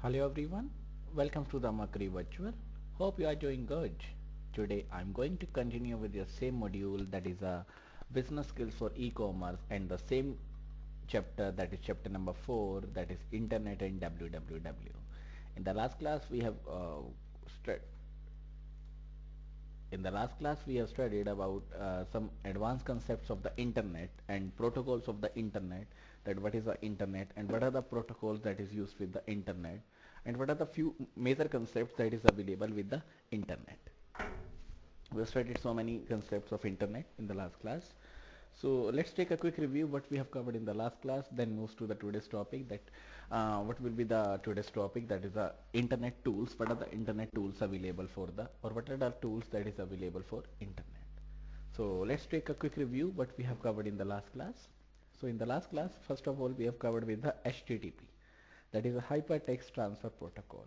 Hello everyone, welcome to the Makri Virtual. Hope you are doing good. Today I'm going to continue with the same module, that is a business skills for e-commerce, and the same chapter, that is chapter number 4, that is internet and www. In the last class we have stu- in the last class we have studied about some advanced concepts of the internet and protocols of the internet, that what is the internet and what are the protocols that is used with the internet, and what are the few major concepts that is available with the internet. We have studied so many concepts of internet in the last class. So let's take a quick review what we have covered in the last class, then moves to the today's topic. That what will be the today's topic, that is the internet tools. What are the internet tools available for the, or what are the tools that is available for internet? So let's take a quick review what we have covered in the last class. So in the last class, first of all, we have covered with the HTTP, that is a hypertext transfer protocol.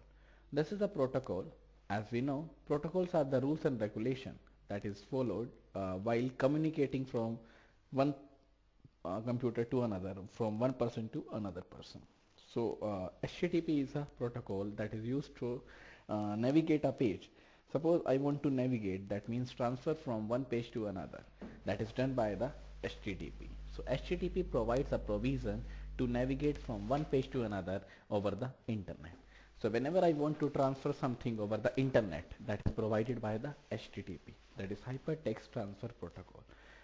This is a protocol. As we know, protocols are the rules and regulation that is followed while communicating from one computer to another, from one person to another person. So HTTP is a protocol that is used to navigate a page. Suppose I want to navigate, that means transfer from one page to another. That is done by the HTTP. So HTTP provides a provision to navigate from one page to another over the internet. So whenever I want to transfer something over the internet, that is provided by the HTTP, that is Hypertext Transfer Protocol.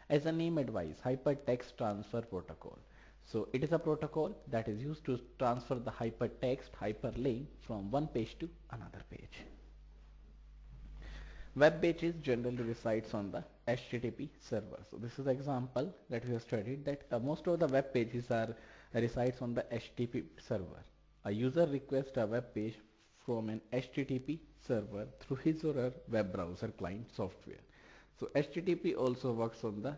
As the name advises, Hypertext Transfer Protocol. So it is a protocol that is used to transfer the hypertext, hyperlink from one page to another page. Web pages generally resides on the HTTP server. So this is the example that we have studied, that most of the web pages are resides on the HTTP server. A user requests a web page from an HTTP server through his or her web browser client software. So HTTP also works on the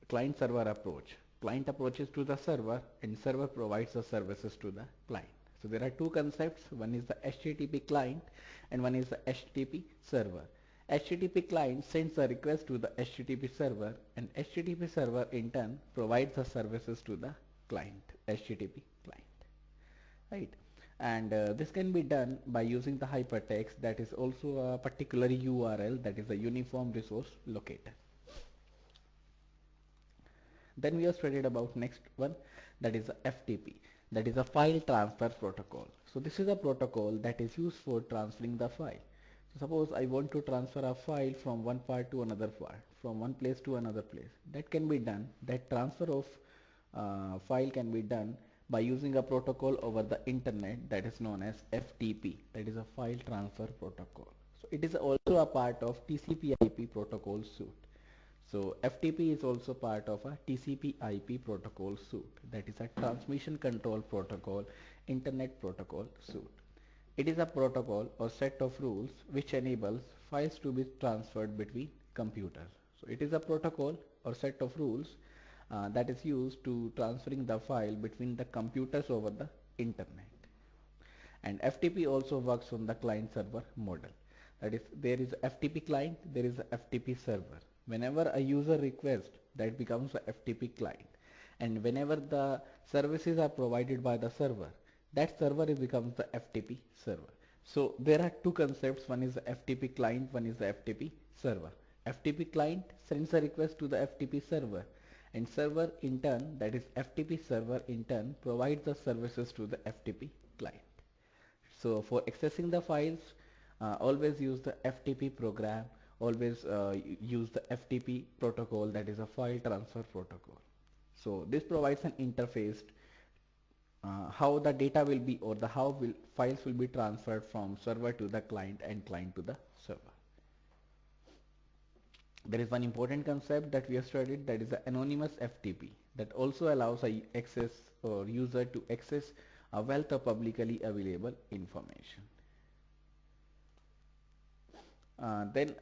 client server approach. Client approaches to the server and server provides the services to the client. So there are two concepts, one is the HTTP client and one is the HTTP server. HTTP client sends a request to the HTTP server, and HTTP server in turn provides the services to the client, HTTP client, right? And this can be done by using the hypertext, that is also a particular URL, that is a uniform resource locator. Then we have studied about next one, that is a FTP, that is a file transfer protocol. So this is a protocol that is used for transferring the file. So suppose I want to transfer a file from one part to another part, from one place to another place. That can be done, that transfer of file can be done by using a protocol over the internet that is known as FTP, that is a file transfer protocol. So it is also a part of TCP/IP protocol suite. So FTP is also part of a TCP/IP protocol suite, that is a transmission control protocol, internet protocol suite. It is a protocol or set of rules which enables files to be transferred between computers. So it is a protocol or set of rules that is used to transferring the file between the computers over the internet. And FTP also works on the client server model. That is, there is FTP client, there is a FTP server. Whenever a user requests, that becomes a FTP client, and whenever the services are provided by the server, that server becomes the FTP server. So there are two concepts, one is the FTP client, one is the FTP server. FTP client sends a request to the FTP server, and server in turn, that is FTP server in turn, provides the services to the FTP client. So for accessing the files, always use the FTP program, always use the FTP protocol, that is a file transfer protocol. So this provides an interface how the data will be, or the how will files will be transferred from server to the client and client to the server. There is one important concept that we have studied, that is the anonymous FTP, that also allows a access or user to access a wealth of publicly available information. Then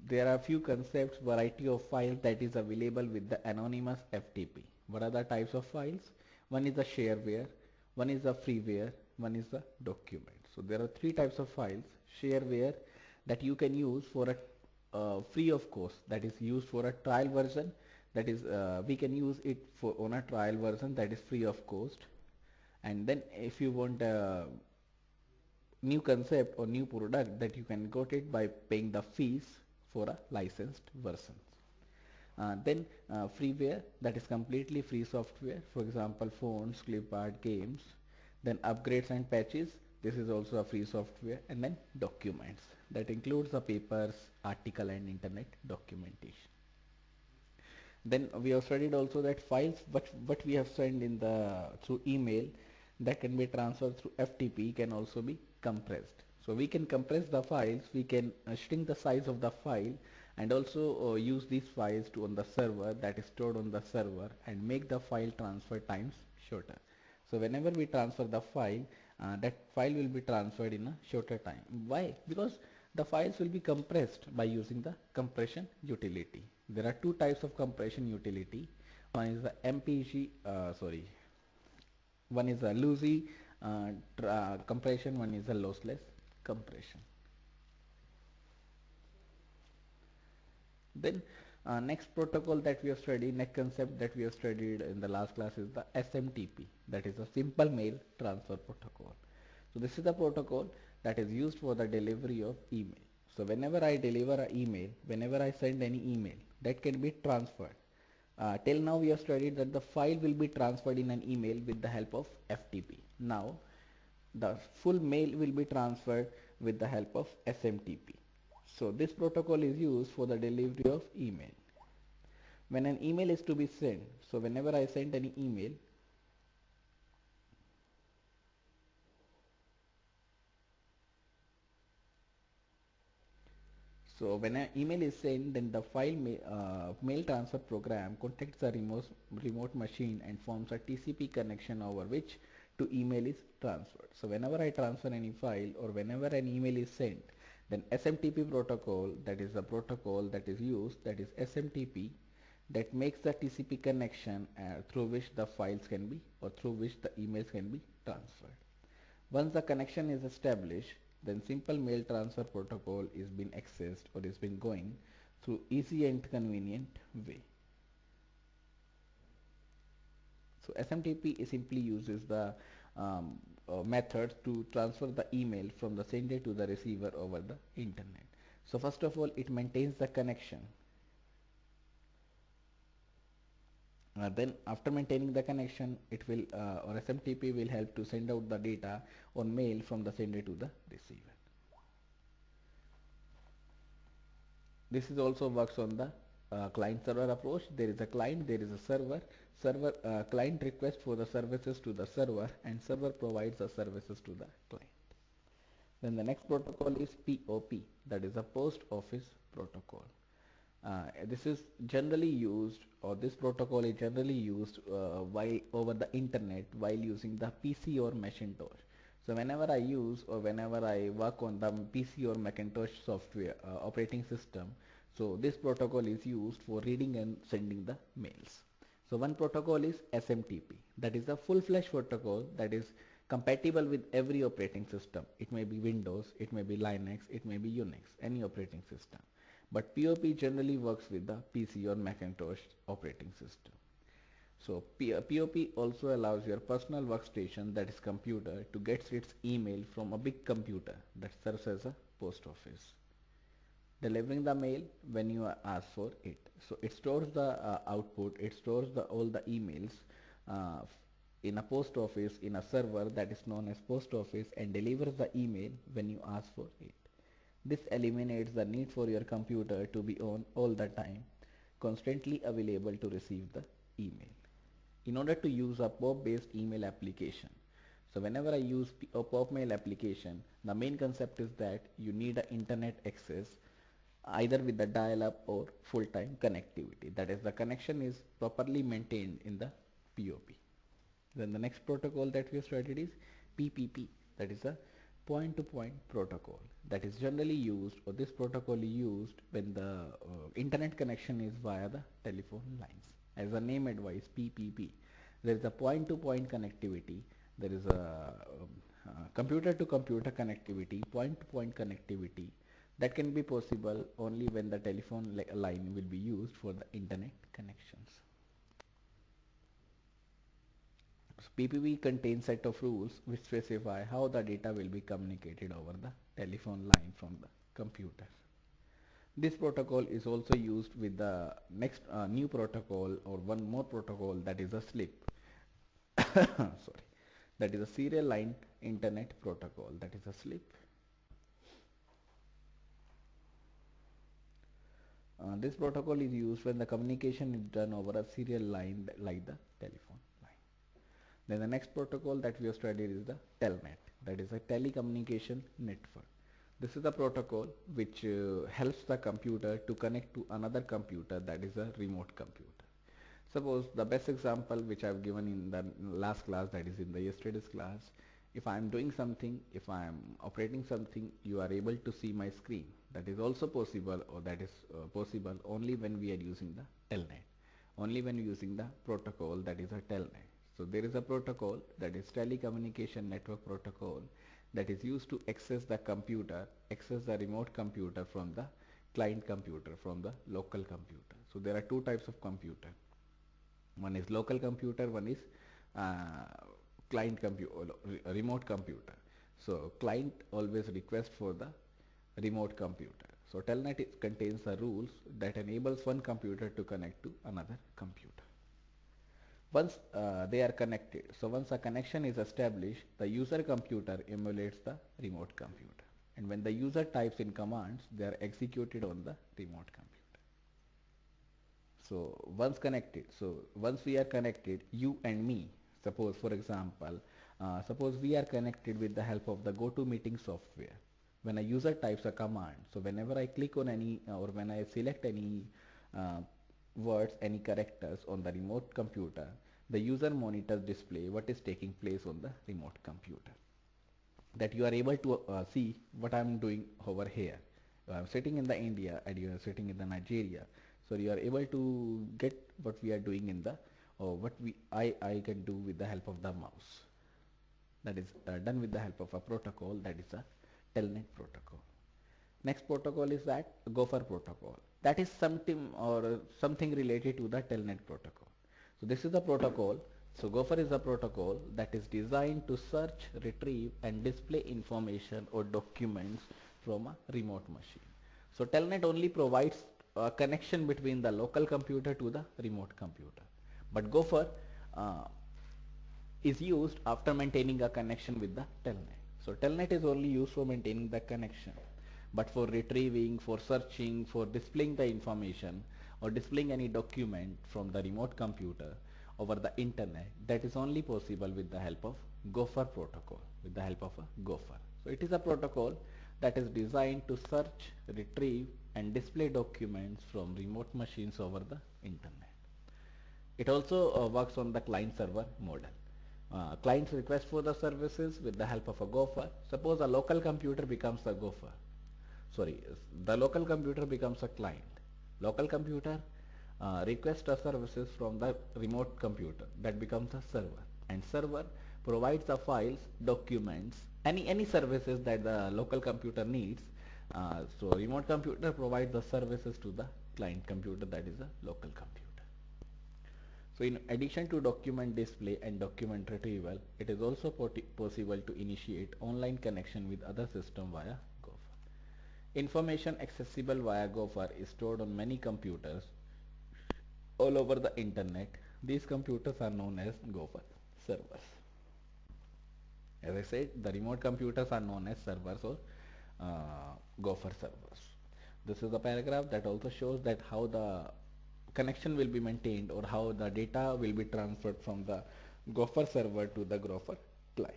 there are few concepts, variety of files that is available with the anonymous FTP. What are the types of files? One is the shareware, one is the freeware, one is the document. So there are three types of files. Shareware, that you can use for a free of cost, that is used for a trial version, that is we can use it for on a trial version, that is free of cost. And then if you want a new concept or new product, that you can get it by paying the fees for a licensed version. Then freeware, that is completely free software, for example phones, clipart, games. Then upgrades and patches, this is also a free software. And then documents, that includes the papers, article and internet documentation. Then we have studied also that files what we have sent in the through email, that can be transferred through FTP, can also be compressed. So we can compress the files, we can shrink the size of the file, and also use these files to on the server, that is stored on the server, and make the file transfer times shorter. So whenever we transfer the file, that file will be transferred in a shorter time. Why? Because the files will be compressed by using the compression utility. There are two types of compression utility. One is the MPG, one is a lossy compression, one is a lossless compression. Then next protocol that we have studied, next concept that we have studied in the last class is the SMTP, that is a simple mail transfer protocol. So this is the protocol that is used for the delivery of email. So whenever I deliver an email, whenever I send any email, that can be transferred. Till now we have studied that the file will be transferred in an email with the help of FTP. Now the full mail will be transferred with the help of SMTP. So this protocol is used for the delivery of email. When an email is to be sent, so whenever I send any email, so when an email is sent, then the mail transfer program contacts the remote machine and forms a TCP connection over which to email is transferred. So whenever I transfer any file or whenever an email is sent, then SMTP protocol, that is the protocol that is used, that is SMTP, that makes the TCP connection through which the files can be, or through which the emails can be transferred. Once the connection is established, then simple mail transfer protocol is being accessed or is been going through easy and convenient way. So SMTP simply uses the method to transfer the email from the sender to the receiver over the internet. So first of all, it maintains the connection. Then after maintaining the connection, it will or SMTP will help to send out the data or mail from the sender to the receiver. This is also works on the client server approach. There is a client, there is a server. Client requests for the services to the server, and server provides the services to the client. Then the next protocol is POP, that is a post office protocol. This is generally used, or this protocol is generally used while over the internet while using the PC or Macintosh. So whenever I use or whenever I work on the PC or Macintosh software operating system, so this protocol is used for reading and sending the mails. So one protocol is SMTP, that is a full-fledged protocol that is compatible with every operating system. It may be Windows, it may be Linux, it may be Unix, any operating system. But POP generally works with the PC or Macintosh operating system. So POP also allows your personal workstation, that is computer, to get its email from a big computer that serves as a post office, delivering the mail when you ask for it. So it stores the output, it stores all the emails uh, in a post office, in a server that is known as post office, and delivers the email when you ask for it. This eliminates the need for your computer to be on all the time, constantly available to receive the email. In order to use a POP based email application, so whenever I use a POP mail application, the main concept is that you need an internet access either with the dial-up or full-time connectivity. That is, the connection is properly maintained in the POP. Then the next protocol that we have studied is PPP, that is a point-to-point protocol, that is generally used, or this protocol is used when the internet connection is via the telephone lines. As the name advice, PPP, there is a point-to-point connectivity, there is a computer-to-computer connectivity, point-to-point connectivity, that can be possible only when the telephone line will be used for the internet connections. PPP contains set of rules which specify how the data will be communicated over the telephone line from the computer. This protocol is also used with the next new protocol or one more protocol, that is a SLIP. Sorry, that is a serial line internet protocol, that is a SLIP. This protocol is used when the communication is done over a serial line like the telephone line. Then the next protocol that we have studied is the telnet, that is a telecommunication network. This is the protocol which helps the computer to connect to another computer, that is a remote computer. Suppose the best example which I have given in the last class, that is in the yesterday's class, if I am doing something, if I am operating something, you are able to see my screen. That is also possible, or that is possible only when we are using the telnet, only when using the protocol, that is a telnet. So there is a protocol, that is telecommunication network protocol, that is used to access the computer, access the remote computer from the client computer, from the local computer. So there are two types of computer. One is local computer, one is uh, client computer, remote computer. So client always request for the remote computer. So telnet contains the rules that enables one computer to connect to another computer. Once they are connected, so once a connection is established, the user computer emulates the remote computer. And when the user types in commands, they are executed on the remote computer. So once we are connected, you and me, suppose for example, suppose we are connected with the help of the GoToMeeting software. When a user types a command, so whenever I click on any or when I select any uh, words, any characters on the remote computer, the user monitors display what is taking place on the remote computer. That you are able to see what I am doing over here. I am sitting in the India and you are sitting in the Nigeria. So you are able to get what we are doing in the, or what I can do with the help of the mouse. That is done with the help of a protocol, that is a telnet protocol. Next protocol is that Gopher protocol. That is something or something related to the telnet protocol. So this is the protocol. So Gopher is a protocol that is designed to search, retrieve and display information or documents from a remote machine. So telnet only provides a connection between the local computer to the remote computer. But Gopher uh, is used after maintaining a connection with the telnet. So telnet is only used for maintaining the connection, but for retrieving, for searching, for displaying the information or displaying any document from the remote computer over the internet, that is only possible with the help of Gopher protocol, with the help of a Gopher. So it is a protocol that is designed to search, retrieve and display documents from remote machines over the internet. It also works on the client server model. Clients request for the services with the help of a Gopher. Suppose a local computer becomes a Gopher. Sorry, the local computer becomes a client. Local computer requests the services from the remote computer, that becomes a server. And server provides the files, documents, any services that the local computer needs. So remote computer provides the services to the client computer, that is a local computer. So in addition to document display and document retrieval, it is also possible to initiate online connection with other systems via Gopher. Information accessible via Gopher is stored on many computers all over the internet. These computers are known as Gopher servers. As I said, the remote computers are known as servers or Gopher servers. This is a paragraph that also shows that how the connection will be maintained or how the data will be transferred from the Gopher server to the Gopher client.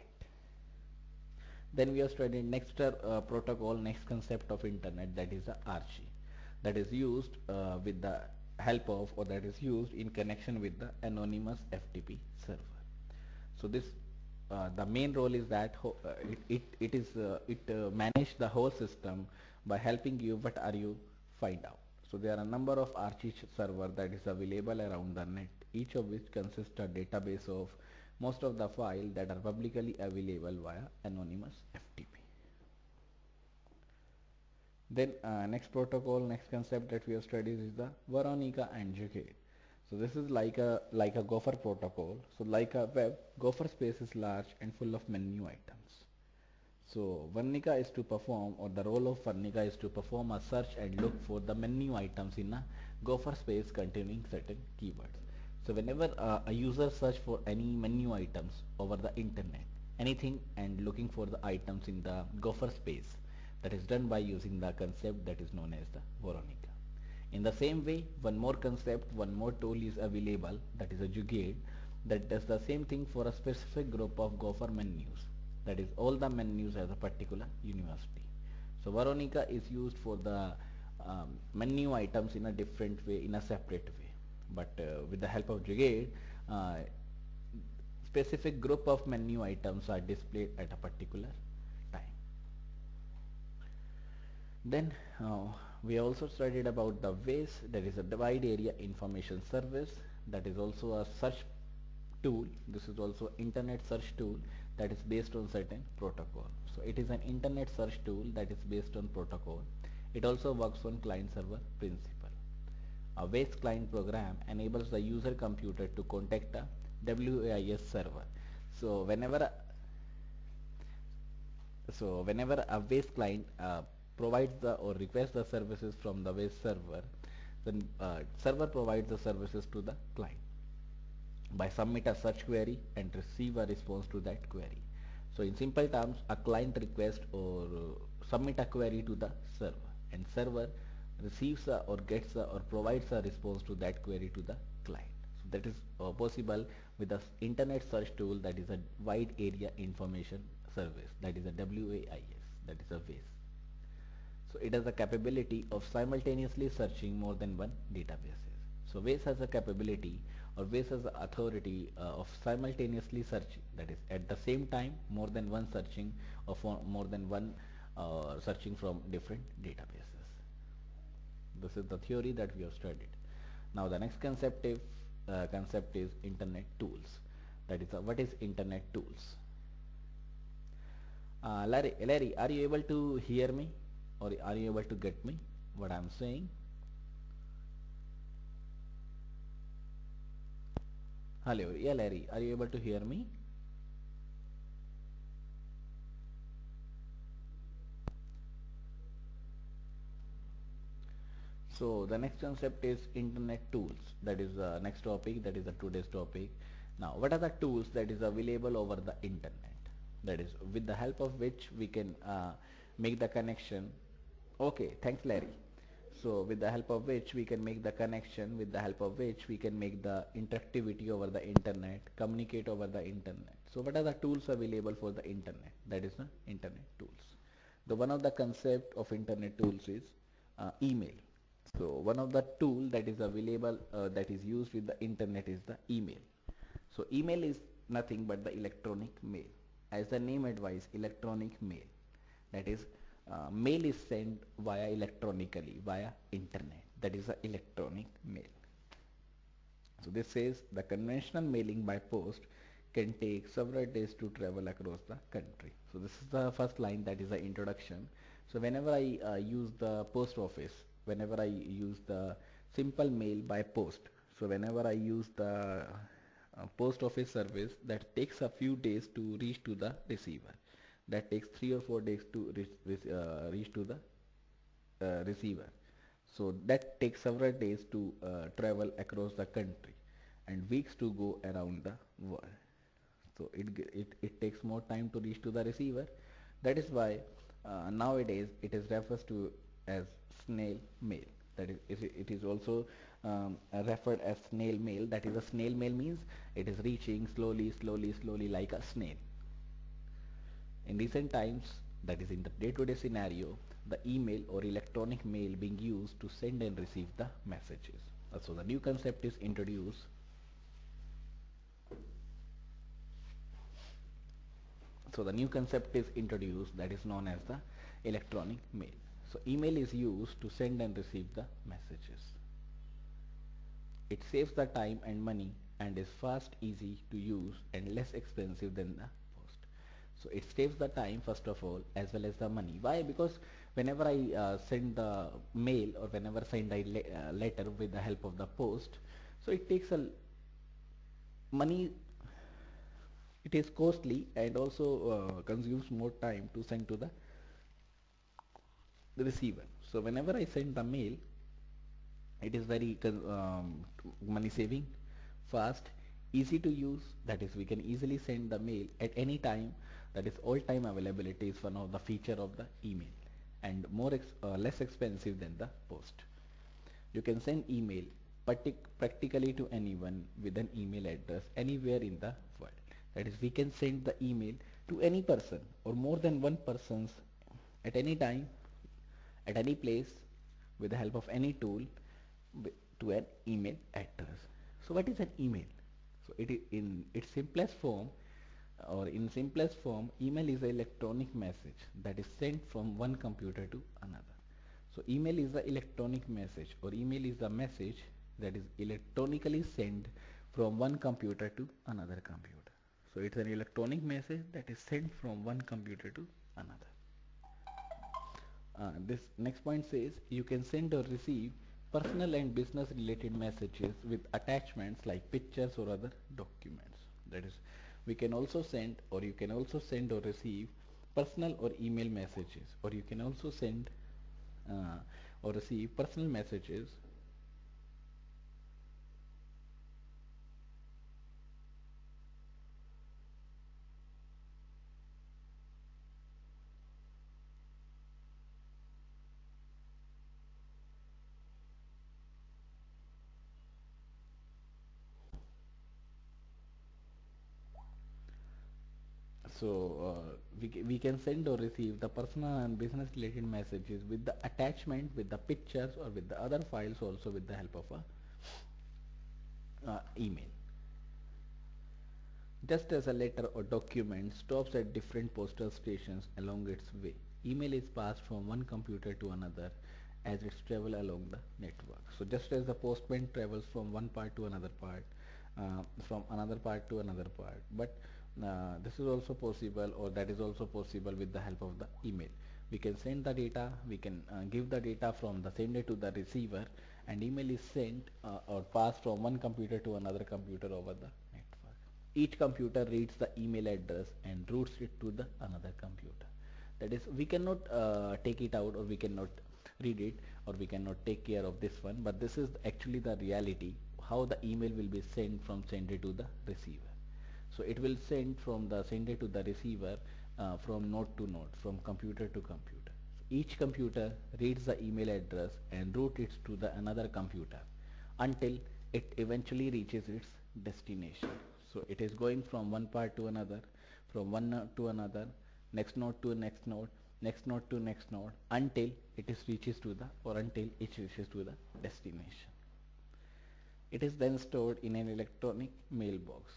Then we have studied next protocol, next concept of internet, that is the RG, that is used with the help of, or that is used in connection with the anonymous FTP server. So this the main role is that it manage the whole system by helping you what are you find out. So there are a number of Archie server that is available around the net, each of which consists a database of most of the file that are publicly available via anonymous FTP. Then next protocol, next concept that we have studied is the Veronica and Jacquet. So this is like a Gopher protocol. So like a web, Gopher space is large and full of menu items. So Varnika is to perform, or the role of Varnika is to perform a search and look for the menu items in a Gopher space containing certain keywords. So whenever a user search for any menu items over the internet, anything and looking for the items in the Gopher space, that is done by using the concept that is known as the Veronica. In the same way, one more concept, one more tool is available, that is a Jugaad, that does the same thing for a specific group of Gopher menus, that is all the menus as a particular university. So Veronica is used for the menu items in a different way, in a separate way. But with the help of Jugaad, uh, specific group of menu items are displayed at a particular time. Then we also studied about the WAIS, that is a wide area information service, that is also a search tool. This is also internet search tool that is based on certain protocol. So it is an internet search tool that is based on protocol. It also works on client server principle. A WAIS client program enables the user computer to contact a WAIS server. So whenever a WAIS client provides the or requests the services from the WAIS server, then server provides the services to the client by submit a search query and receive a response to that query. So in simple terms, a client requests or submit a query to the server, and server receives or gets or provides a response to that query to the client. So that is possible with the internet search tool, that is a wide area information service, that is a WAIS, that is a WAIS. So it has the capability of simultaneously searching more than one databases. So WAIS has a capability, or WAIS has the authority of simultaneously searching, that is at the same time more than one searching, or for more than one searching from different databases. This is the theory that we have studied. Now the next concept is internet tools. That is what is internet tools? Larry, are you able to hear me, or are you able to get me what I'm saying? Hello, yeah, Larry, are you able to hear me? So the next concept is internet tools. That is the next topic. That is the today's topic. Now, what are the tools that is available over the internet? That is with the help of which we can make the connection. Okay, thanks, Larry. So with the help of which we can make the connection, with the help of which we can make the interactivity over the internet, communicate over the internet. So what are the tools available for the internet? That is the internet tools. The one of the concept of internet tools is email. So one of the tool that is available that is used with the internet is the email. So email is nothing but the electronic mail. As the name advises, electronic mail. That is, mail is sent via electronically, via internet. That is the electronic mail. So this says the conventional mailing by post can take several days to travel across the country. So this is the first line, that is the introduction. So whenever I use the post office, whenever I use the simple mail by post, so whenever I use the post office service, that takes a few days to reach to the receiver. That takes 3 or 4 days to reach to the receiver. So that takes several days to travel across the country and weeks to go around the world. So it takes more time to reach to the receiver. That is why nowadays it is refers to as snail mail. That is, it is also referred as snail mail. That is, a snail mail means it is reaching slowly, slowly, slowly like a snail. In recent times, that is in the day-to-day scenario, the email or electronic mail being used to send and receive the messages. So the new concept is introduced. So the new concept is introduced, that is known as the electronic mail. So email is used to send and receive the messages. It saves the time and money and is fast, easy to use and less expensive than the post. So it saves the time first of all, as well as the money. Why? Because whenever I send the mail, or whenever send a letter with the help of the post, So it takes a money, it is costly and also consumes more time to send to the receiver. So whenever I send the mail, it is very money saving, fast, easy to use. That is, we can easily send the mail at any time. That is, all time availability is one of the feature of the email, and less expensive than the post. You can send email practically to anyone with an email address anywhere in the world. That is, we can send the email to any person or more than one persons at any time, at any place, with the help of any tool, to an email address. So what is an email? So it is in its simplest form, email is an electronic message that is sent from one computer to another. So email is the electronic message, or email is the message that is electronically sent from one computer to another computer. So it's an electronic message that is sent from one computer to another. This next point says you can send or receive personal and business related messages with attachments like pictures or other documents. That is, we can also send, or you can also send or receive personal or email messages, or you can also send or receive personal messages. So we can send or receive the personal and business related messages with the attachment, with the pictures, or with the other files, also with the help of a email. Just as a letter or document stops at different postal stations along its way, email is passed from one computer to another as it travels along the network. So just as the postman travels from one part to another part, from another part to another part, but this is also possible, or that is also possible with the help of the email. We can send the data, we can give the data from the sender to the receiver, and email is sent or passed from one computer to another computer over the network. Each computer reads the email address and routes it to the another computer. That is, we cannot take it out, or we cannot read it, or we cannot take care of this one, but this is actually the reality how the email will be sent from sender to the receiver. So it will send from the sender to the receiver, from node to node, from computer to computer. So each computer reads the email address and routes it to the another computer until it eventually reaches its destination. So it is going from one part to another, from one node to another, next node to next node, next node to next node, until it is reaches to the, or until it reaches to the destination. It is then stored in an electronic mailbox.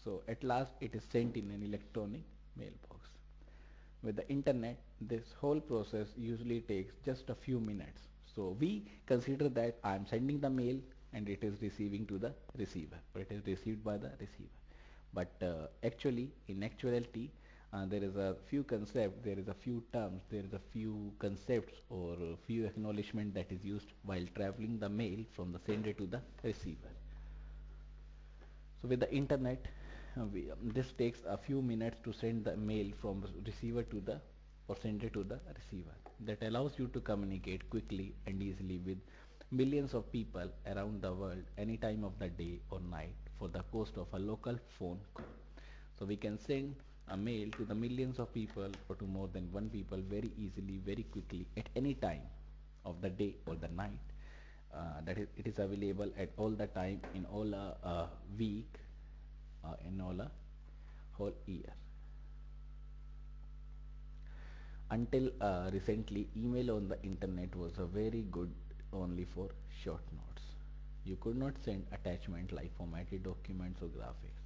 So at last it is sent in an electronic mailbox. With the internet, this whole process usually takes just a few minutes. So we consider that I am sending the mail and it is receiving to the receiver, or it is received by the receiver. But actually, in actuality, there is a few concepts, there is a few terms, there is a few concepts, or a few acknowledgement that is used while traveling the mail from the sender to the receiver. So with the internet, this takes a few minutes to send the mail from receiver to the, or sender to the receiver. That allows you to communicate quickly and easily with millions of people around the world any time of the day or night for the cost of a local phone call. So we can send a mail to the millions of people, or to more than one people, very easily, very quickly, at any time of the day or the night. That is, it is available at all the time, in all a week, in all a whole year. Until recently, email on the internet was a very good only for short notes. You could not send attachment like formatted documents or graphics.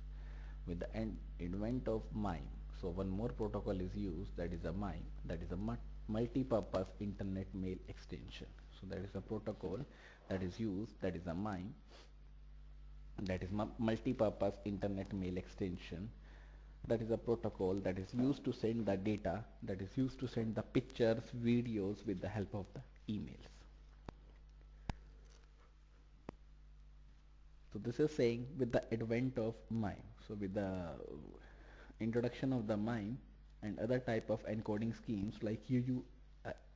With the advent of MIME, so one more protocol is used, that is a MIME, that is a multi-purpose internet mail extension. So that is a protocol that is used, that is a MIME, that is multi-purpose internet mail extension. That is a protocol that is used to send the data, that is used to send the pictures, videos with the help of the emails. So this is saying with the advent of MIME, so with the introduction of the MIME and other type of encoding schemes like UU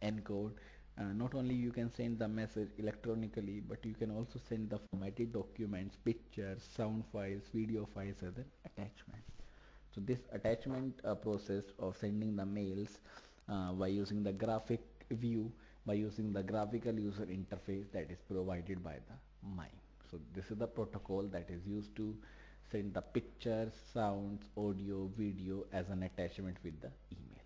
encode, not only you can send the message electronically, but you can also send the formatted documents, pictures, sound files, video files as an attachment. So this attachment process of sending the mails by using the graphic view, by using the graphical user interface that is provided by the MIME. So this is the protocol that is used to send the pictures, sounds, audio, video as an attachment with the email.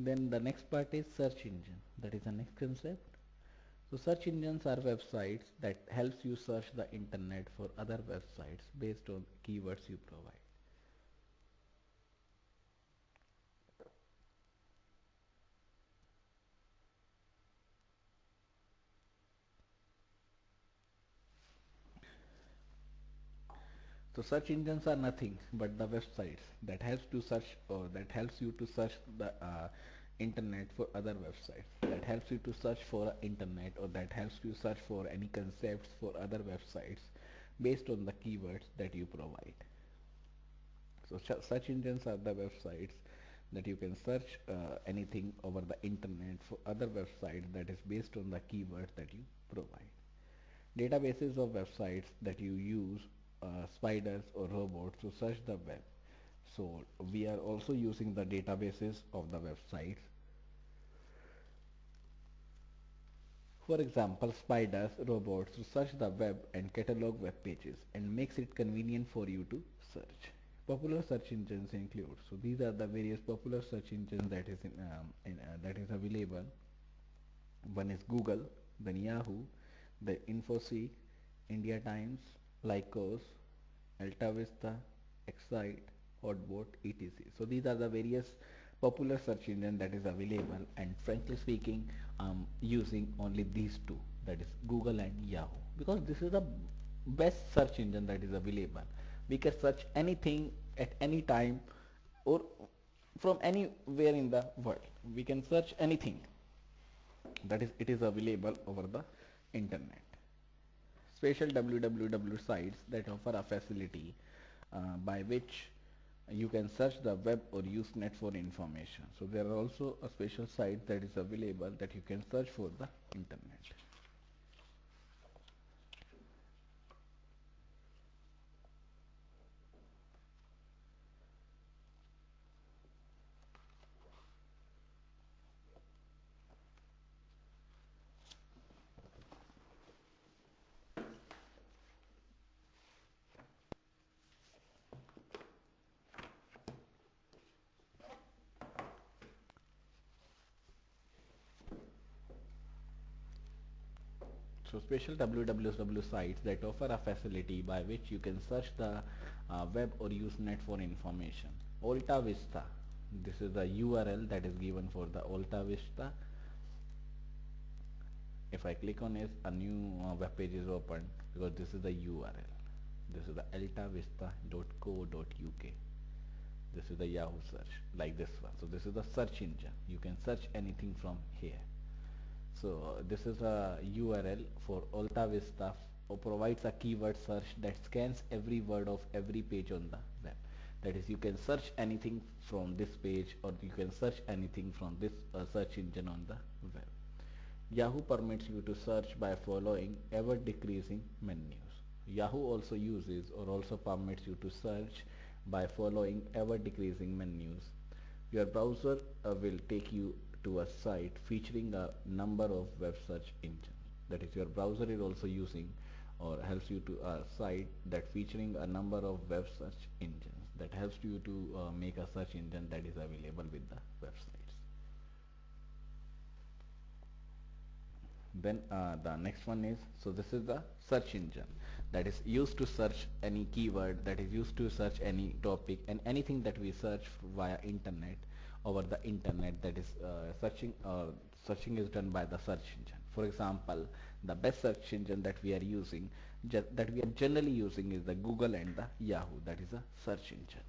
Then the next part is search engine. That is the next concept. So search engines are websites that helps you search the internet for other websites based on keywords you provide. So search engines are nothing but the websites that helps to search or that helps you to search the internet for other websites, that helps you to search for internet or that helps you search for any concepts for other websites based on the keywords that you provide. So search engines are the websites that you can search anything over the internet for other websites that is based on the keywords that you provide. Databases of websites that you use spiders or robots to search the web. So we are also using the databases of the websites. For example, spiders, robots to search the web and catalog web pages and makes it convenient for you to search. Popular search engines include, so these are the various popular search engines that is that is available. One is Google, then Yahoo, the Infoseek, India Times, Lycos, Alta Vista, Excite, Hotbot, etc. So these are the various popular search engine that is available, and frankly speaking, I'm using only these two, that is Google and Yahoo, because this is the best search engine that is available. We can search anything at any time or from anywhere in the world. We can search anything that is it is available over the internet. Special www sites that offer a facility by which you can search the web or use net for information. So there are also a special site that is available that you can search for the internet. So special www sites that offer a facility by which you can search the web or use net for information. Alta Vista. This is the URL that is given for the Alta Vista. If I click on it, a new web page is opened because this is the URL. This is the altavista.co.uk. This is the Yahoo search, like this one. So this is the search engine. You can search anything from here. So this is a URL for Alta Vista or provides a keyword search that scans every word of every page on the web. That is, you can search anything from this page or you can search anything from this search engine on the web. Yahoo permits you to search by following ever decreasing menus. Yahoo also uses or also permits you to search by following ever decreasing menus. Your browser will take you to a site featuring a number of web search engines. That is, your browser is also using or helps you to a site that featuring a number of web search engines that helps you to make a search engine that is available with the websites. Then the next one is, so this is the search engine. that is used to search any keyword, that is used to search any topic, and anything that we search via internet, over the internet, that is searching is done by the search engine. For example, the best search engine that we are using, that we are generally using, is the Google and the Yahoo, that is a search engine.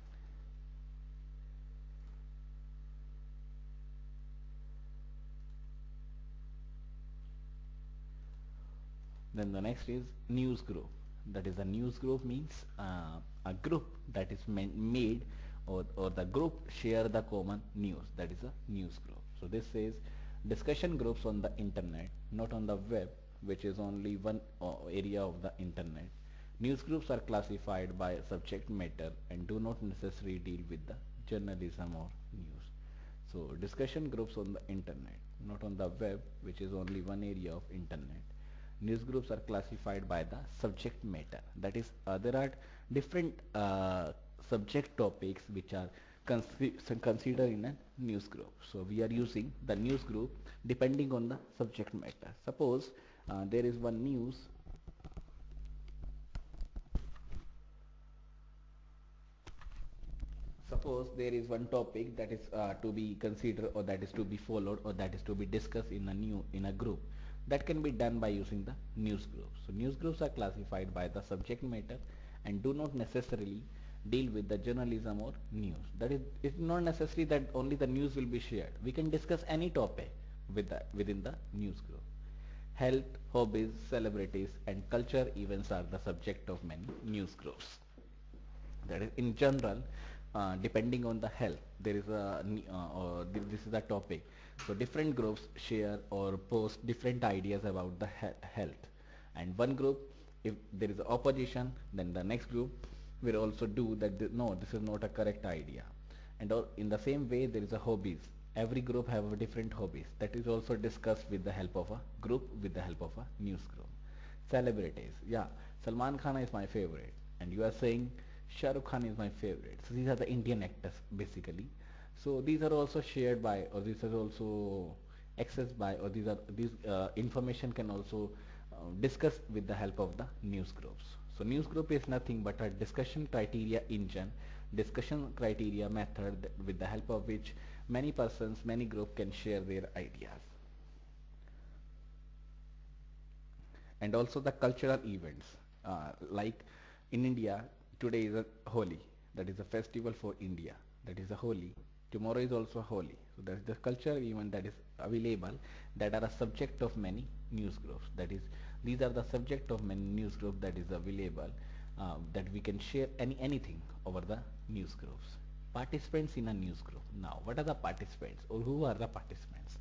Then the next is news group. That is, a news group means a group that is made, or the group share the common news. That is a news group. So this says discussion groups on the internet, not on the web, which is only one area of the internet. News groups are classified by subject matter and do not necessarily deal with the journalism or news. So discussion groups on the internet, not on the web, which is only one area of internet. News groups are classified by the subject matter. That is, there are different subject topics which are considered in a news group. So we are using the news group depending on the subject matter. Suppose there is one news. Suppose there is one topic that is to be considered, or that is to be followed, or that is to be discussed in a group. That can be done by using the news groups. So news groups are classified by the subject matter and do not necessarily deal with the journalism or news. That is, it's not necessary that only the news will be shared. We can discuss any topic within the news group. Health, hobbies, celebrities, and culture events are the subject of many news groups. That is, in general, depending on the health, there is this is a topic. So different groups share or post different ideas about the health. And one group, if there is opposition, then the next group will also do that. No, this is not a correct idea. And in the same way, there is a hobbies. Every group have a different hobbies, that is also discussed with the help of a group, with the help of a news group. Celebrities, yeah, Salman Khan is my favorite, and you are saying Shah Rukh Khan is my favorite. So these are the Indian actors basically. So these are also shared by, or these are also accessed by, or these information can also discuss with the help of the news groups. So news group is nothing but a discussion criteria engine, discussion criteria method, with the help of which many persons, many group can share their ideas. And also the cultural events, like in India today is a Holi, that is a festival for India, that is a Holi. Tomorrow is also Holi. So that is the cultural event that is available, that are a subject of many news groups. That is, these are the subject of many news groups that is available, that we can share anything over the news groups. Participants in a news group. Now, what are the participants, or who are the participants?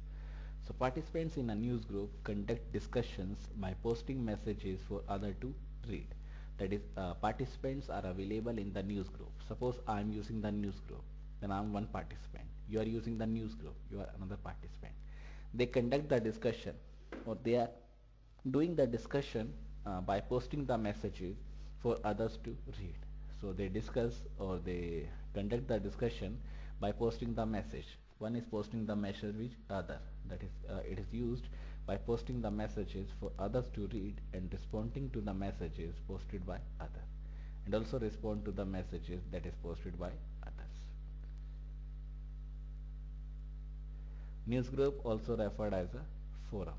So participants in a news group conduct discussions by posting messages for other to read. That is, participants are available in the news group. Suppose I am using the news group, then I am one participant. You are using the news group, you are another participant. They conduct the discussion, or they are doing the discussion by posting the messages for others to read. So they discuss, or they conduct the discussion by posting the message. One is posting the message with other. That is, it is used by posting the messages for others to read and responding to the messages posted by others, and also respond to the messages that is posted by others. Newsgroup also referred as a forum.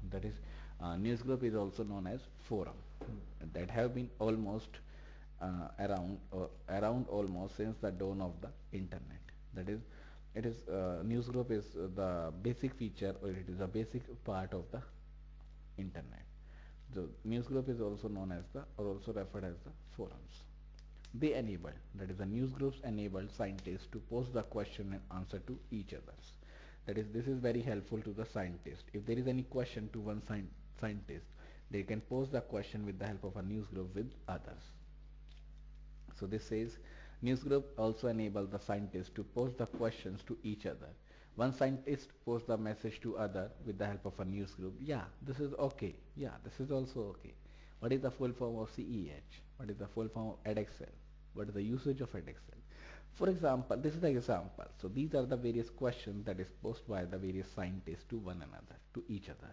That is, newsgroup is also known as forum, that have been almost around almost since the dawn of the internet. That is, it is newsgroup is the basic feature, or it is a basic part of the internet. The newsgroup is also known as the, or also referred as the forums. They enable, that is, the newsgroups enable scientists to pose the question and answer to each others. That is, this is very helpful to the scientist. If there is any question to one scientist, they can pose the question with the help of a newsgroup with others. So this says newsgroup also enable the scientists to pose the questions to each other. One scientist posts the message to other with the help of a newsgroup. Yeah, this is okay. Yeah, this is also okay. What is the full form of CEH? What is the full form of Edexcel? What is the usage of Edexcel? For example, this is the example. So these are the various questions that is posed by the various scientists to one another, to each other.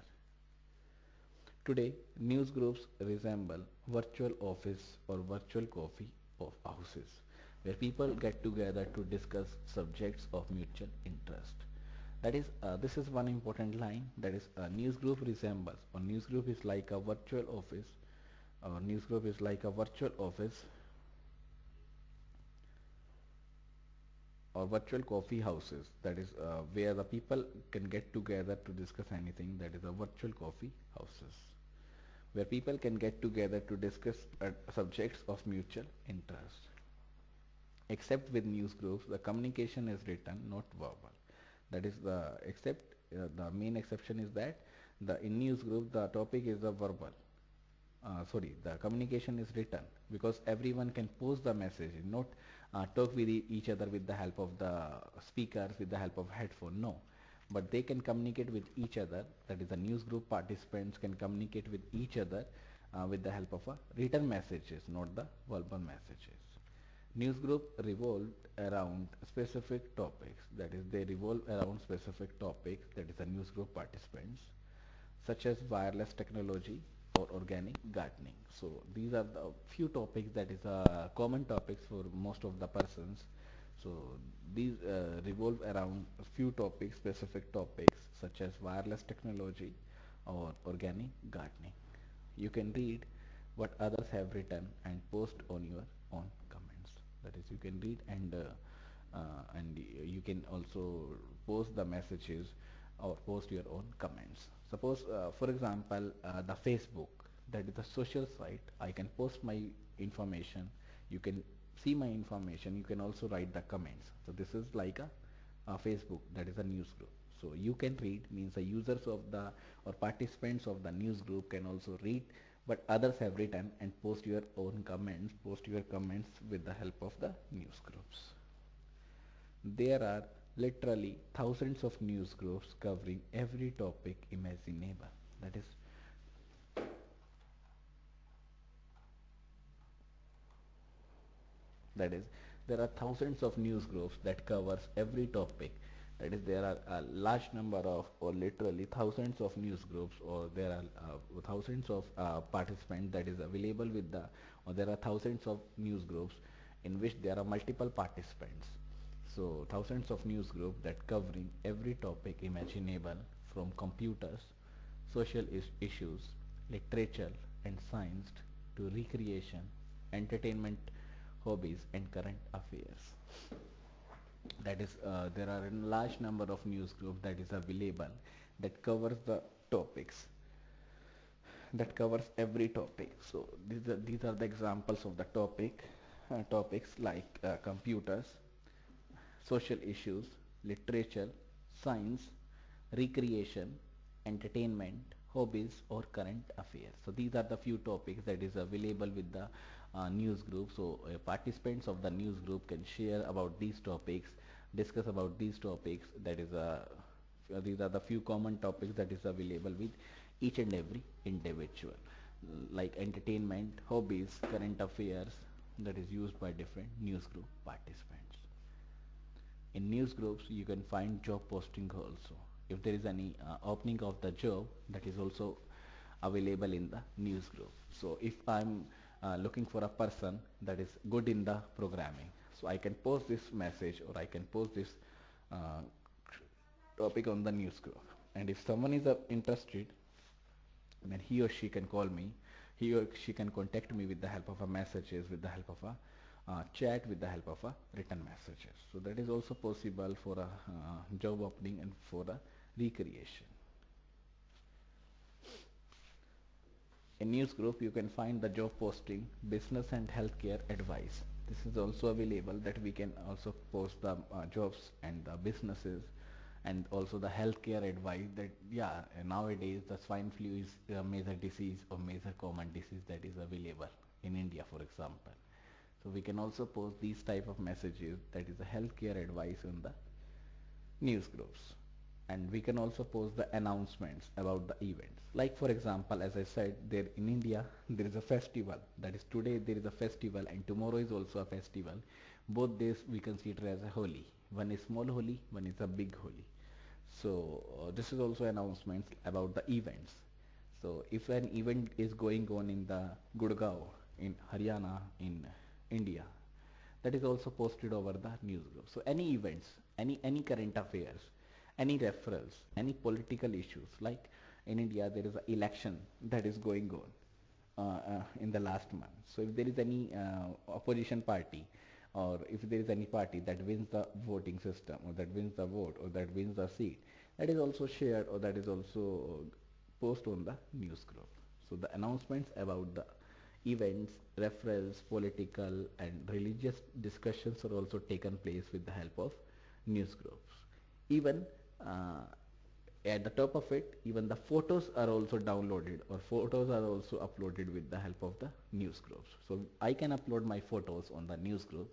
Today, news groups resemble virtual office or virtual coffee of houses where people get together to discuss subjects of mutual interest. That is, this is one important line. That is, a news group resembles, or news group is like a virtual office, or news group is like a virtual office or virtual coffee houses. That is, where the people can get together to discuss anything. That is, a virtual coffee houses where people can get together to discuss subjects of mutual interest. Except with news groups, the communication is written, not verbal. That is the main exception is that the in news group the topic is a verbal. Sorry, the communication is written because everyone can post the message, not talk with each other with the help of the speakers, with the help of headphone. No, but they can communicate with each other. That is, the news group participants can communicate with each other with the help of a written messages, not the verbal messages. News group revolved around specific topics. That is, they revolve around specific topics. That is, the news group participants such as wireless technology or organic gardening. So these are the few topics that is common topics for most of the persons. So these revolve around a few topics, specific topics such as wireless technology or organic gardening. You can read what others have written and post on your own comments. That is, you can read and you can also post the messages or post your own comments. Suppose, for example, the Facebook, that is a social site. I can post my information. You can see my information. You can also write the comments. So this is like a Facebook, that is a news group. So you can read means the users of the or participants of the news group can also read what others have written and post your own comments, post your comments with the help of the news groups. There are literally thousands of news groups covering every topic imaginable. That is, that is, there are thousands of news groups that covers every topic. That is, there are a large number of, or literally thousands of news groups, or there are thousands of participants that is available with the, or there are thousands of news groups in which there are multiple participants. So thousands of news groups that covering every topic imaginable, from computers, social issues, literature and science to recreation, entertainment, hobbies and current affairs. That is, there are a large number of news groups that is available that covers the topics, that covers every topic. So these are the examples of the topics like computers, social issues, literature, science, recreation, entertainment, hobbies or current affairs. So these are the few topics that is available with the news group. So participants of the news group can share about these topics, discuss about these topics. That is these are the few common topics that is available with each and every individual, like entertainment, hobbies, current affairs, that is used by different news group participants. In news groups you can find job posting also. If there is any opening of the job, that is also available in the news group. So if I'm looking for a person that is good in the programming, so I can post this message or I can post this uh, topic on the news group, and if someone is interested, then he or she can call me, he or she can contact me with the help of a messages, with the help of a chat, with the help of a written messages. So that is also possible for a job opening and for a recreation. In news group you can find the job posting, business and healthcare advice. This is also available, that we can also post the jobs and the businesses and also the healthcare advice, that yeah, nowadays the swine flu is a major disease or major common disease that is available in India, for example. So we can also post these type of messages, that is a healthcare advice in the news groups. And we can also post the announcements about the events. Like for example, as I said, there in India there is a festival, that is today there is a festival and tomorrow is also a festival. Both days we consider as a Holi. One is small Holi, one is a big Holi. So this is also announcements about the events. So if an event is going on in the Gurgaon in Haryana in India, that is also posted over the news group. So any events, any current affairs, any referrals, any political issues, like in India there is an election that is going on in the last month. So if there is any opposition party, or if there is any party that wins the voting system, or that wins the vote, or that wins the seat, that is also shared, or that is also posted on the news group. So the announcements about the events, referrals, political and religious discussions are also taken place with the help of news groups. Even uh, at the top of it, even the photos are also downloaded, or photos are also uploaded with the help of the news groups. So I can upload my photos on the news group.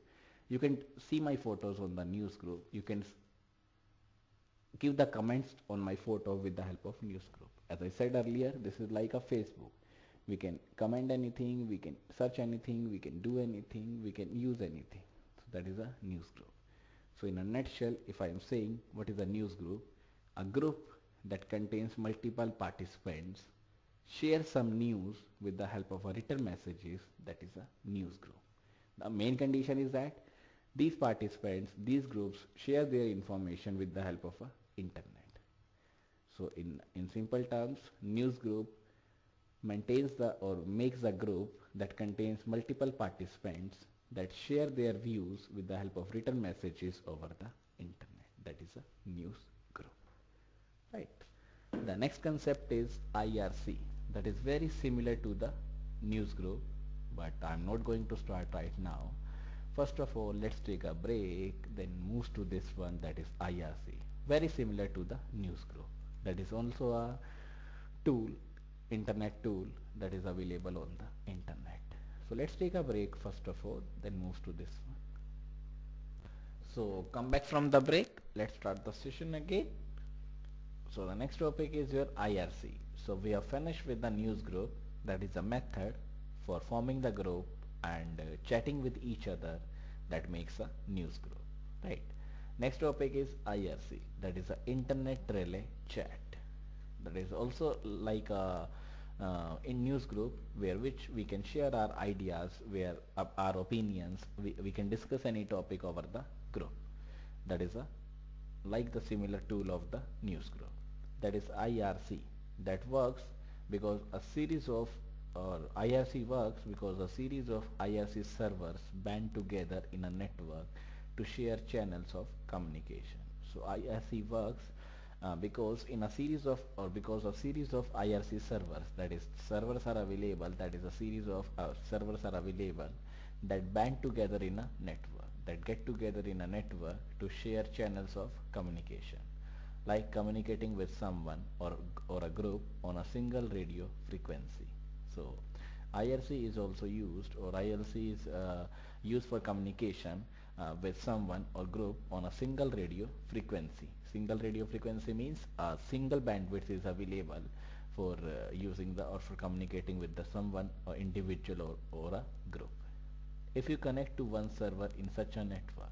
You can see my photos on the news group. You can give the comments on my photo with the help of news group. As I said earlier, this is like a Facebook. We can comment anything, we can search anything, we can do anything, we can use anything. So that is a news group. So in a nutshell, if I am saying what is a news group, a group that contains multiple participants share some news with the help of a written messages, that is a news group. The main condition is that these participants, these groups share their information with the help of a internet. So in simple terms, news group maintains the or makes a group that contains multiple participants that share their views with the help of written messages over the internet. That is a news group. Right. The next concept is IRC. That is very similar to the news group, but I'm not going to start right now. First of all, let's take a break, then move to this one, that is IRC. Very similar to the news group. That is also a tool, internet tool that is available on the internet. So let's take a break first of all, then move to this one. So come back from the break. Let's start the session again. So the next topic is your IRC. So we have finished with the news group, that is a method for forming the group and chatting with each other that makes a news group. Right. Next topic is IRC, that is a internet relay chat. That is also like a in news group where which we can share our ideas, where our opinions, we can discuss any topic over the group. That is a like the similar tool of the news group, that is IRC, that works because a series of or IRC works because a series of IRC servers band together in a network to share channels of communication. So IRC works because in a series of or because of series of IRC servers, that is servers are available, that is a series of servers are available that band together in a network, that get together in a network to share channels of communication, like communicating with someone or a group on a single radio frequency. So IRC is also used, or IRC is used for communication with someone or group on a single radio frequency. Single radio frequency means a single bandwidth is available for using the or for communicating with the someone or individual or a group. If you connect to one server in such a network,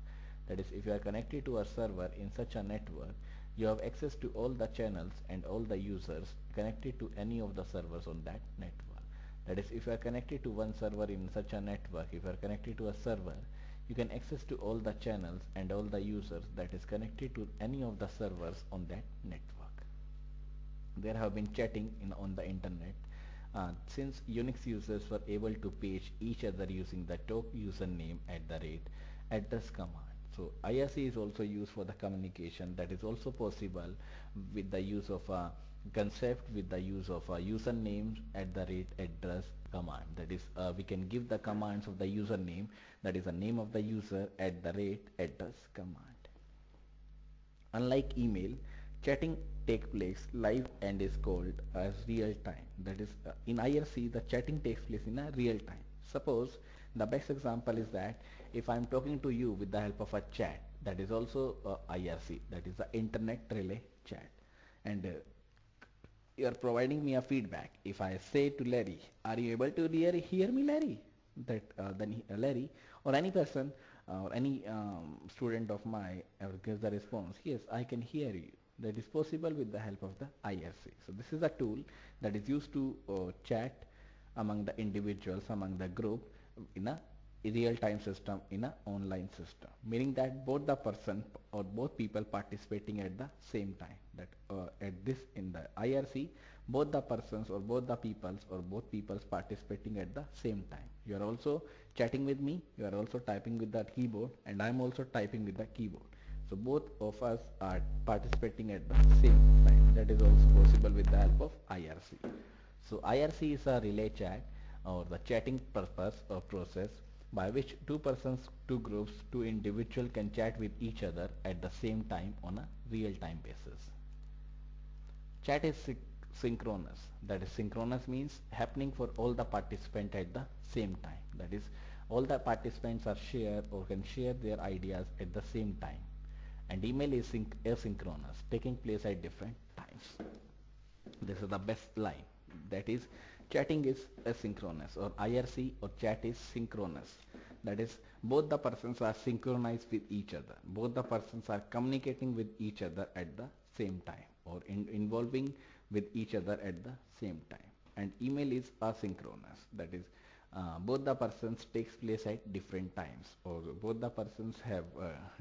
that is, if you are connected to a server in such a network, you have access to all the channels and all the users connected to any of the servers on that network. That is, if you are connected to one server in such a network, if you are connected to a server, you can access to all the channels and all the users that is connected to any of the servers on that network. There have been chatting on the internet since Unix users were able to page each other using the top username at the rate address command. So IRC is also used for the communication, that is also possible with the use of a concept, with the use of a username at the rate address command. That is we can give the commands of the username, that is the name of the user, at the rate address command. Unlike email, chatting takes place live and is called as real time. That is, in IRC, the chatting takes place in a real time. Suppose the best example is that if I am talking to you with the help of a chat, that is also IRC, that is the internet relay chat, and you are providing me a feedback. If I say to Larry, "Are you able to hear me, Larry?" That then Larry or any person or any student of mine gives the response, "Yes, I can hear you." That is possible with the help of the IRC. So this is a tool that is used to chat among the individuals, among the group in a real-time system, in a online system, meaning that both the person or both people participating at the same time. That at this in the IRC, both the persons or both the peoples or both peoples participating at the same time. You are also chatting with me, you are also typing with the keyboard, and I am also typing with the keyboard. So both of us are participating at the same time. That is also possible with the help of IRC. So IRC is a relay chat or the chatting purpose or process by which two persons, two groups, two individuals can chat with each other at the same time on a real-time basis. Chat is synchronous. That is, synchronous means happening for all the participants at the same time. That is, all the participants are share or can share their ideas at the same time. And email is asynchronous, taking place at different times. This is the best line. That is, chatting is asynchronous, or IRC or chat is synchronous. That is, both the persons are synchronized with each other. Both the persons are communicating with each other at the same time, or involving with each other at the same time. And email is asynchronous. That is, both the persons takes place at different times, or both the persons have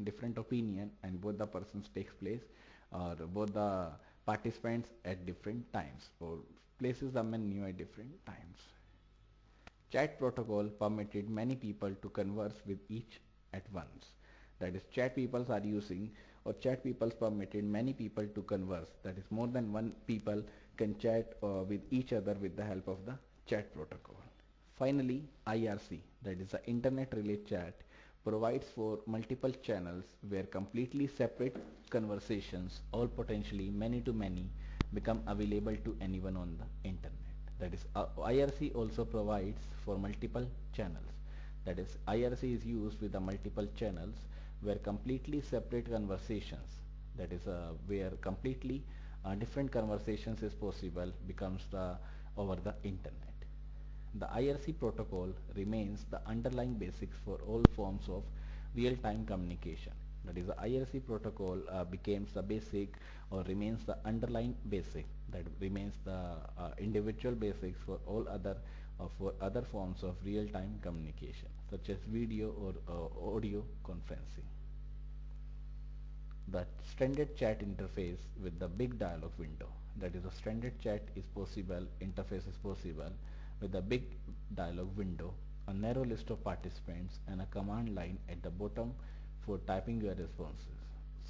different opinion, and both the persons takes place, or both the participants at different times, or places the menu at different times. Chat protocol permitted many people to converse with each at once. That is, chat peoples are using, or chat peoples permitted many people to converse. That is, more than one people can chat with each other with the help of the chat protocol. Finally, IRC, that is the Internet Relay Chat, provides for multiple channels where completely separate conversations, all potentially many to many, become available to anyone on the internet. That is, IRC also provides for multiple channels. That is, IRC is used with the multiple channels where completely separate conversations, that is, where completely different conversations is possible, becomes the over the internet. The IRC protocol remains the underlying basics for all forms of real-time communication. That is, the IRC protocol becomes the basic, or remains the underlying basic, that remains the individual basics for all other for other forms of real-time communication, such as video or audio conferencing. The standard chat interface with the big dialog window. That is, a standard chat is possible, interface is possible with a big dialog window, a narrow list of participants, and a command line at the bottom for typing your responses.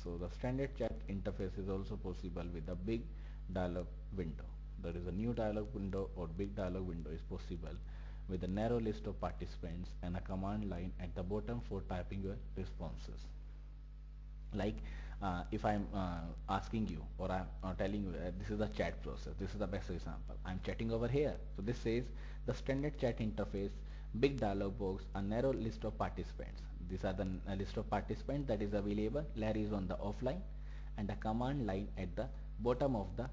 So the standard chat interface is also possible with a big dialog window. There is a new dialog window or big dialog window is possible with a narrow list of participants and a command line at the bottom for typing your responses. Like, if I'm asking you, or I'm telling you, this is the chat process, this is the best example, I'm chatting over here. So this says the standard chat interface, big dialog box, a narrow list of participants. These are the list of participants that is available. Larry is on the offline, and a command line at the bottom of the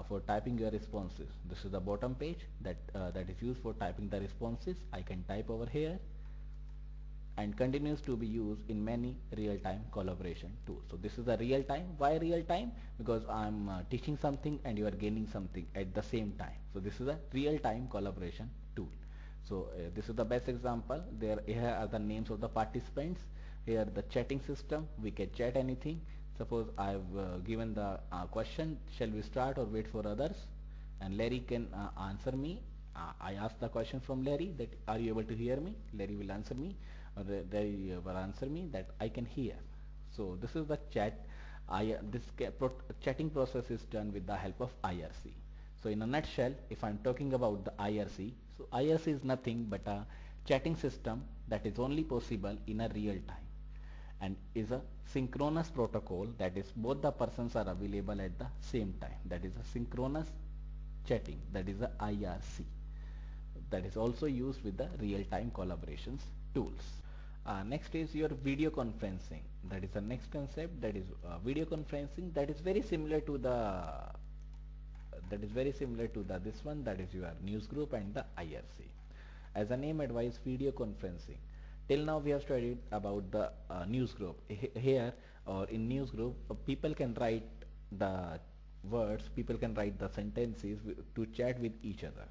for typing your responses. This is the bottom page that is used for typing the responses. I can type over here, and continues to be used in many real-time collaboration tools. So this is a real-time. Why real-time? Because I'm teaching something and you are gaining something at the same time. So this is a real-time collaboration tool. So this is the best example. Here are the names of the participants. Here the chatting system. We can chat anything. Suppose I've given the question, shall we start or wait for others? And Larry can answer me. I ask the question from Larry, that are you able to hear me? Larry will answer me, or they will answer me that I can hear. So this is the chat. Chatting process is done with the help of IRC. So in a nutshell, if I'm talking about the IRC, so IRC is nothing but a chatting system that is only possible in a real time, and is a synchronous protocol, that is both the persons are available at the same time. That is a synchronous chatting, that is a IRC, that is also used with the real-time collaborations tools. Next is your video conferencing. That is the next concept, that is video conferencing, that is very similar to the this one, that is your news group and the IRC. As the name advises, video conferencing. Till now we have studied about the news group. Here, or in news group, people can write the words, people can write the sentences to chat with each other,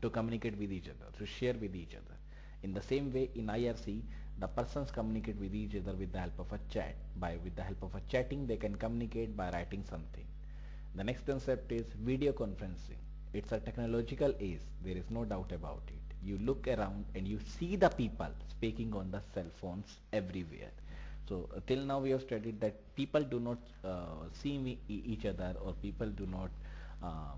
to communicate with each other, to share with each other. In the same way, in IRC, the persons communicate with each other with the help of a chat. With the help of a chatting, they can communicate by writing something. The next concept is video conferencing. It's a technological age, there is no doubt about it. You look around and you see the people speaking on the cell phones everywhere. So till now we have studied that people do not see each other, or people do not uh,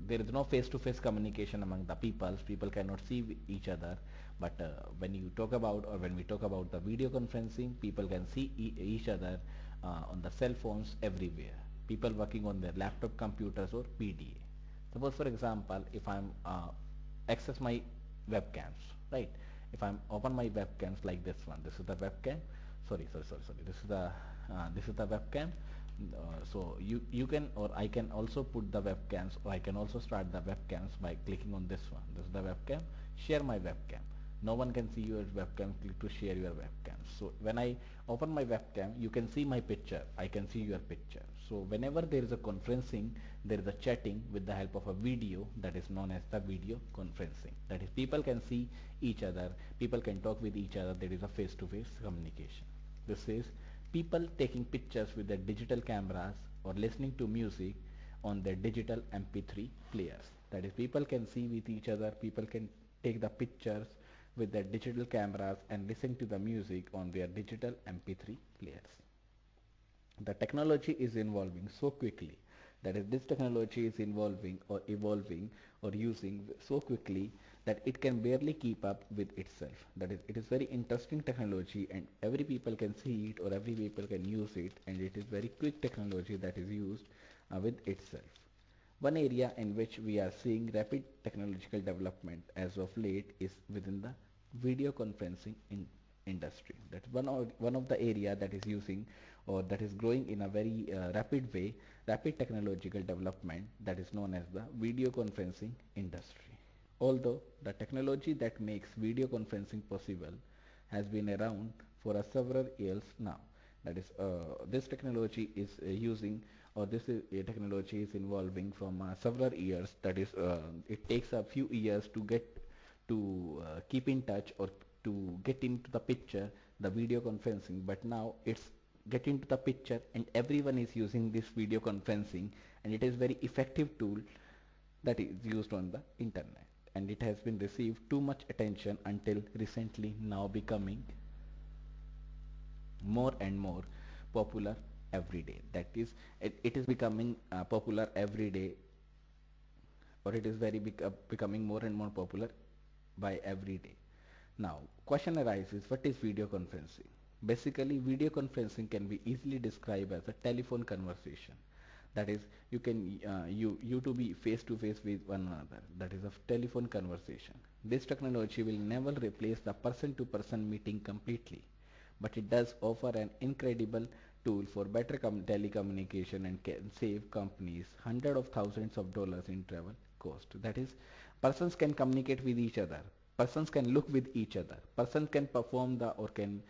there is no face-to-face communication among the people cannot see each other. But when you talk about, or when we talk about the video conferencing, people can see each other on the cell phones everywhere, people working on their laptop computers or PDA. Suppose for example, if I'm access my webcams, right? If I'm open my webcams like this one, this is the webcam. Sorry, this is the webcam. So you can, or I can also put the webcams, or I can also start the webcams by clicking on this one. This is the webcam. Share my webcam. No one can see your webcam. Click to share your webcam. So when I open my webcam, you can see my picture, I can see your picture. So whenever there is a conferencing, there is a chatting with the help of a video, that is known as the video conferencing. That is, people can see each other, people can talk with each other. There is a face-to-face communication. This is people taking pictures with their digital cameras, or listening to music on their digital MP3 players. That is, people can see with each other, people can take the pictures with their digital cameras and listen to the music on their digital MP3 players. The technology is evolving so quickly, that is, this technology is evolving or using so quickly that it can barely keep up with itself. That is, it is very interesting technology, and every people can see it, or every people can use it, and it is very quick technology that is used with itself. One area in which we are seeing rapid technological development as of late is within the video conferencing industry. That's one of the area that is using, or that is growing in a very rapid way, rapid technological development, that is known as the video conferencing industry. Although the technology that makes video conferencing possible has been around for several years now. That is, this technology is using, or technology is evolving from several years. That is, it takes a few years to get to keep in touch, or to get into the picture, the video conferencing. But now it's get into the picture, and everyone is using this video conferencing, and it is very effective tool that is used on the internet, and it has been received too much attention until recently, now becoming more and more popular every day. That is, it is becoming popular every day, or it is becoming more and more popular by every day. Now, question arises, what is video conferencing? Basically, video conferencing can be easily described as a telephone conversation. That is, you can you to be face to face with one another. That is a telephone conversation. This technology will never replace the person to person meeting completely, but it does offer an incredible tool for better telecommunication, and can save companies hundreds of thousands of dollars in travel cost. That is, persons can communicate with each other, persons can look with each other, persons can perform the, or can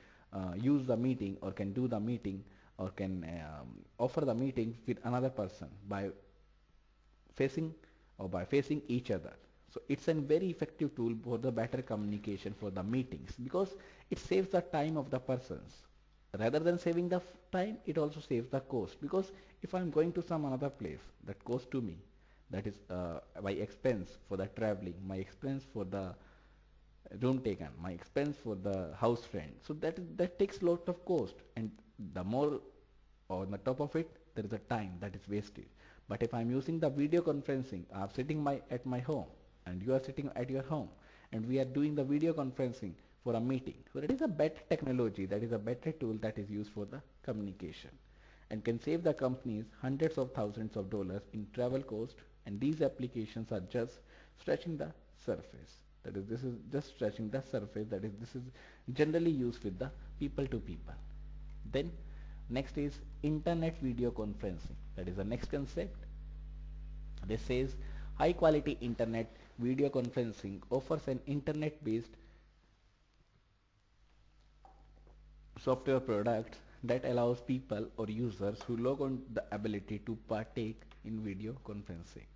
use the meeting, or can do the meeting, or can offer the meeting with another person by facing, or by facing each other. So it's a very effective tool for the better communication for the meetings, because it saves the time of the persons. Rather than saving the time, it also saves the cost, because if I'm going to some another place, that cost to me, that is my expense for the traveling, my expense for the room taken, my expense for the house rent. So that takes a lot of cost, and the more on the top of it, there is a time that is wasted. But if I'm using the video conferencing, I'm sitting at my home, and you are sitting at your home, and we are doing the video conferencing for a meeting. So that is a better technology, that is a better tool that is used for the communication, and can save the companies hundreds of thousands of dollars in travel cost. And these applications are just stretching the surface. That is, this is just stretching the surface. That is, this is generally used with the people to people. Then next is internet video conferencing. That is the next concept. This says high quality internet video conferencing offers an internet based software product that allows people or users who log on the ability to partake in video conferencing.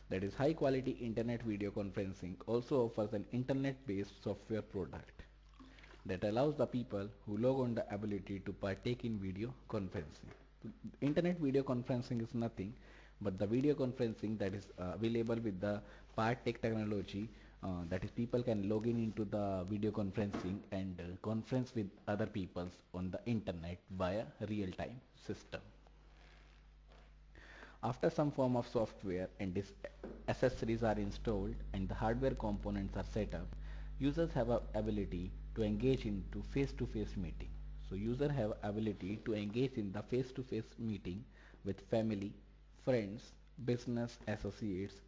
That is, high quality internet video conferencing also offers an internet based software product that allows the people who log on the ability to partake in video conferencing. Internet video conferencing is nothing but the video conferencing that is available with the partake technology, that is people can log in into the video conferencing and conference with other peoples on the internet via real time system. After some form of software and accessories are installed and the hardware components are set up, users have a ability to engage into face-to-face meeting. So user have ability to engage in the face-to-face meeting with family, friends, business associates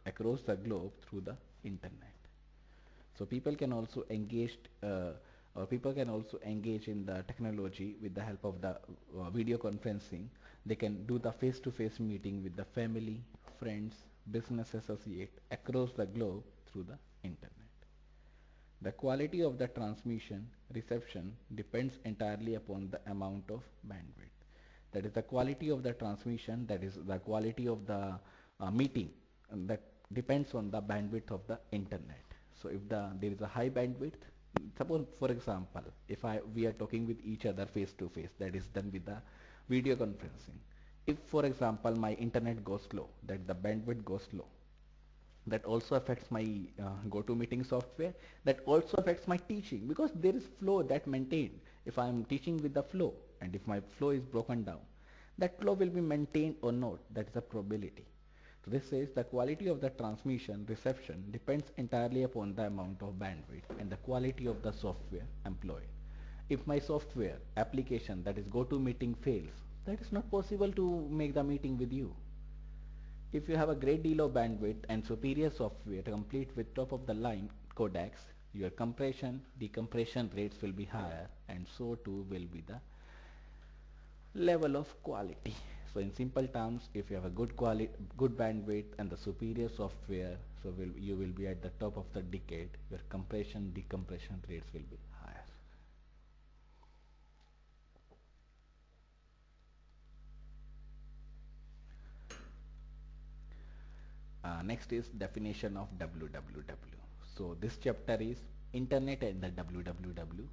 across the globe through the internet. So people can also engage in the technology with the help of the video conferencing. They can do the face-to-face meeting with the family, friends, business associate across the globe through the internet. The quality of the transmission reception depends entirely upon the amount of bandwidth. That is the quality of the transmission, that is the quality of the meeting, and that depends on the bandwidth of the internet. So if there is a high bandwidth, suppose for example, if we are talking with each other face to face, that is done with the video conferencing. If for example my internet goes slow, that the bandwidth goes slow, that also affects my GoToMeeting software, that also affects my teaching, because there is flow that maintained. If I am teaching with the flow and if my flow is broken down, that flow will be maintained or not, that is a probability. So this says the quality of the transmission reception depends entirely upon the amount of bandwidth and the quality of the software employed. If my software application, that is GoToMeeting, fails, that is not possible to make the meeting with you. If you have a great deal of bandwidth and superior software complete with top of the line codecs, your compression, decompression rates will be higher, and so too will be the level of quality. So in simple terms, if you have a good bandwidth and the superior software, so you will be at the top of the decade, your compression, decompression rates will be higher. Next is definition of www. So this chapter is internet and the www.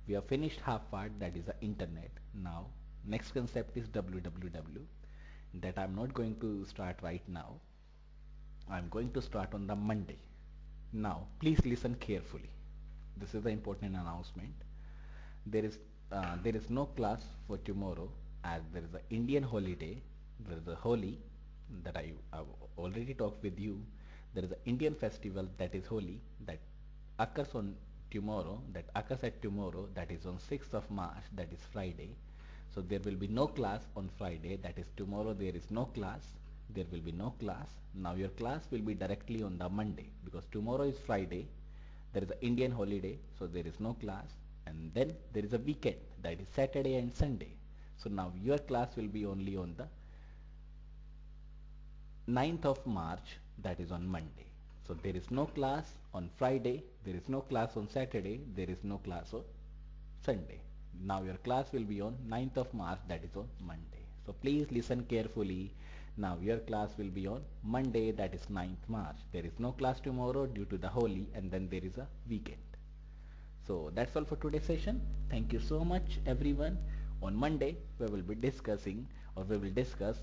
We have finished half part, that is the internet. Now next concept is www, that I'm not going to start right now. I'm going to start on the Monday. Now please listen carefully. This is the important announcement. There is no class for tomorrow as there is an Indian holiday. There is a Holi that I've already talked with you. There is an Indian festival, that is Holi, that occurs on tomorrow, that occurs at tomorrow, that is on 6th of March, that is Friday. So there will be no class on Friday, that is tomorrow there is no class. There will be no class. Now your class will be directly on the Monday, because tomorrow is Friday, there is an Indian holiday, so there is no class, and then there is a weekend, that is Saturday and Sunday. So now your class will be only on the 9th of March, that is on Monday. So there is no class on Friday, there is no class on Saturday, there is no class on Sunday. Now your class will be on 9th of March, that is on Monday. So please listen carefully. Now your class will be on Monday, that is 9th March. There is no class tomorrow due to the Holi, and then there is a weekend. So that's all for today's session. Thank you so much everyone. On Monday we will be discussing, or we will discuss,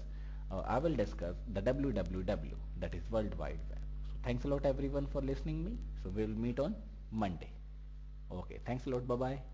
I will discuss the www, that is World Wide Web. So thanks a lot everyone for listening me. So we will meet on Monday. Okay, thanks a lot. Bye bye.